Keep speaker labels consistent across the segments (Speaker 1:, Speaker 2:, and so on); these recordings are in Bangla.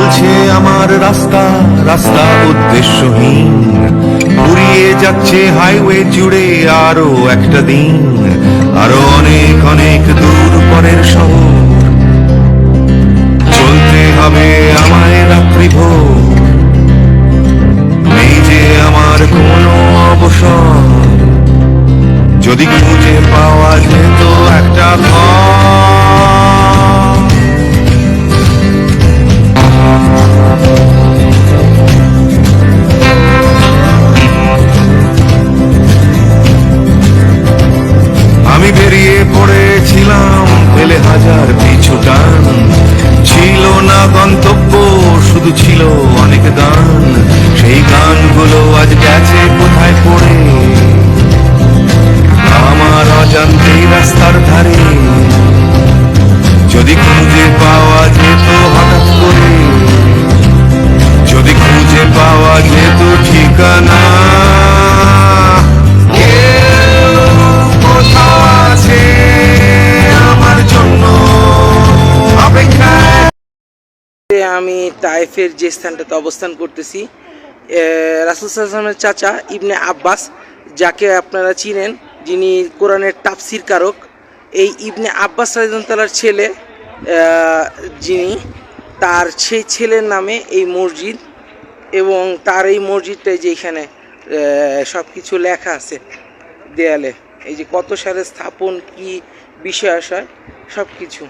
Speaker 1: চলছে আমার রাস্তা, রাস্তা উদ্দেশ্যহীন, ফুরিয়ে যাচ্ছে হাইওয়ে জুড়ে আরো একটা দিন, আরো অনেক অনেক দূর পরের শহর। চলতে হবে আমায় রাত্রি ভোর, নেই যে আমার কোনো অবসর। যদি খুঁজে পাওয়া যেত একটা ঘর, আমি বেরিয়ে পড়েছিলাম ফেলে হাজার পিছু টান। ছিল না গন্তব্য, শুধু ছিল অনেক গান। সেই গানগুলো আজ গেছে কোথায় পড়ে, আমার অজান্তেই রাস্তার ধারে। যদি খুঁজে পাওয়া যেত হঠাৎ করে, যদি খুঁজে পাওয়া যেত ঠিকানা, কোথাও আছে আমার জন্য অপেক্ষায়।
Speaker 2: আমি তায়েফের যে স্থানটাতে অবস্থান করতেছি, রাসূল সাল্লাল্লাহু আলাইহি ওয়াসাল্লামের চাচা ইবনে আব্বাস, যাকে আপনারা চিনেন, যিনি কোরআনের তাফসির কারক, এই ইবনে আব্বাস রাদিয়াল্লাহু তাআলার ছেলে, যিনি, তার সেই ছেলের নামে এই মসজিদ। এবং তার এই মসজিদটাই যেখানে সব কিছু লেখা আছে দেয়ালে, এই যে কত সালে স্থাপন, কি বিষয় আশয় সব কিছু।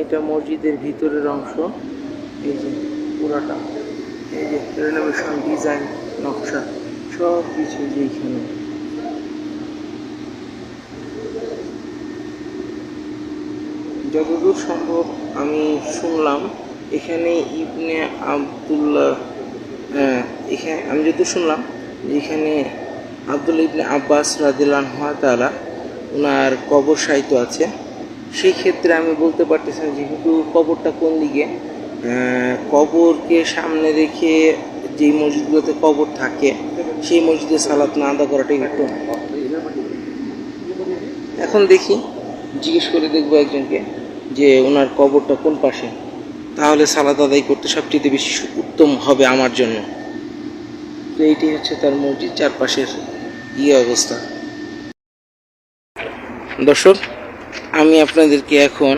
Speaker 2: এটা মসজিদের ভিতরের অংশ, এই যে পুরাটা, এই যে রেনোভেশন, ডিজাইন, নকশা সব কিছু যেখানে। যতদূর সম্ভব আমি শুনলাম এখানে ইবনে আবদুল্লাহ, এখানে আমি যতদূর শুনলাম যেখানে আব্দুল্লাহ ইবনে আব্বাস রাদিয়াল্লাহু তাআলা ওনার কবর সাহিত্য আছে। সেই ক্ষেত্রে আমি বলতে পারতেছি না যেহেতু কবরটা কোন দিকে। কবরকে সামনে রেখে যেই মসজিদগুলোতে কবর থাকে সেই মসজিদে সালাত না আদা করাটাই উত্তম। এখন দেখি, জিজ্ঞেস করে দেখবো একজনকে যে ওনার কবরটা কোন পাশে, তাহলে সালাত আদায় করতে সবচেয়ে বেশি উত্তম হবে আমার জন্য। তো এইটি হচ্ছে তার মসজিদ, চারপাশের অবস্থা। দর্শক, আমি আপনাদেরকে এখন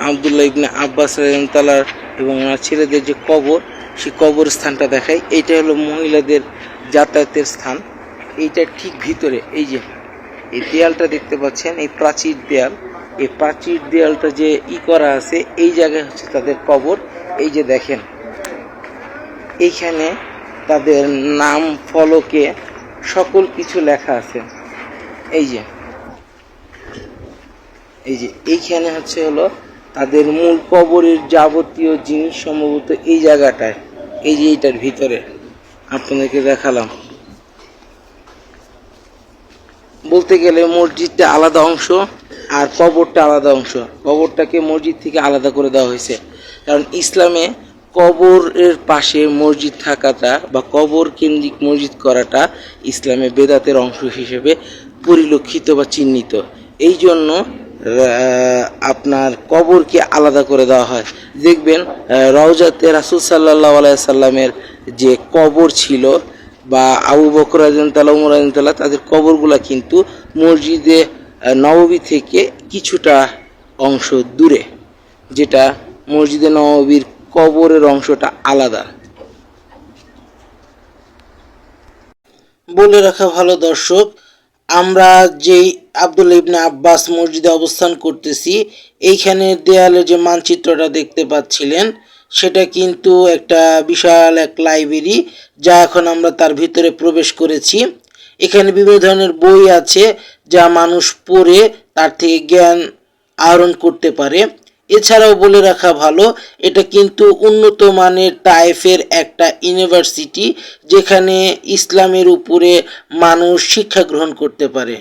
Speaker 2: আব্দুল্লাহ ইবনে আব্বাস রাদিয়াল্লাহু এবং ওনার ছেলেদের যে কবর, সেই কবর স্থানটা দেখাই। এইটা হলো মহিলাদের যাতায়াতের স্থান। এইটার ঠিক ভিতরে এই যে এই দেয়ালটা দেখতে পাচ্ছেন, এই প্রাচীর দেয়াল, এই প্রাচীর দেয়ালটা যে করা আছে, এই জায়গায় হচ্ছে তাদের কবর। এই যে দেখেন, এইখানে তাদের নাম ফলকে সকল কিছু লেখা আছে। এই যে এইখানে হচ্ছে হলো তাদের মূল কবরের যাবতীয় জিনিস সম্ভবত এই জায়গাটায়, এই যে এইটার ভিতরে আপনাদেরকে দেখালাম। বলতে গেলে মসজিদটা আলাদা অংশ আর কবরটা আলাদা অংশ। কবরটাকে মসজিদ থেকে আলাদা করে দেওয়া হয়েছে, কারণ ইসলামে কবরের পাশে মসজিদ থাকাটা বা কবর কেন্দ্রিক মসজিদ করাটা ইসলামে বেদাতের অংশ হিসেবে পরিলক্ষিত বা চিহ্নিত। এই জন্য আপনার কবরকে আলাদা করে দেওয়া হয়। দেখবেন রওজাতে রাসূল সাল্লাল্লাহু আলাইহি সাল্লামের যে কবর ছিল, বা আবু বকর রাদিয়াল্লাহু ওমর রাদিয়াল্লাহু তাদের কবরগুলা কিন্তু মসজিদে নববী থেকে কিছুটা অংশ দূরে, যেটা মসজিদে নববীর কবরের অংশটা আলাদা। বলে রাখা ভালো দর্শক, আমরা যেই আব্দুল্লাহ ইবনে আব্বাস মসজিদে অবস্থান করতেছি, এইখানে দেয়ালে যে মানচিত্রটা দেখতে পাচ্ছিলেন, সেটা কিন্তু একটা বিশাল এক লাইব্রেরি, যা এখন আমরা তার ভিতরে প্রবেশ করেছি। এখানে বিভিন্ন ধরনের বই আছে যা মানুষ পড়ে তার থেকে জ্ঞান আহরণ করতে পারে। এছাড়াও বলে রাখা ভালো, এটা কিন্তু উন্নত মানের তায়েফের একটা ইউনিভার্সিটি, যেখানে ইসলামের উপরে মানুষ শিক্ষা গ্রহণ করতে পারে।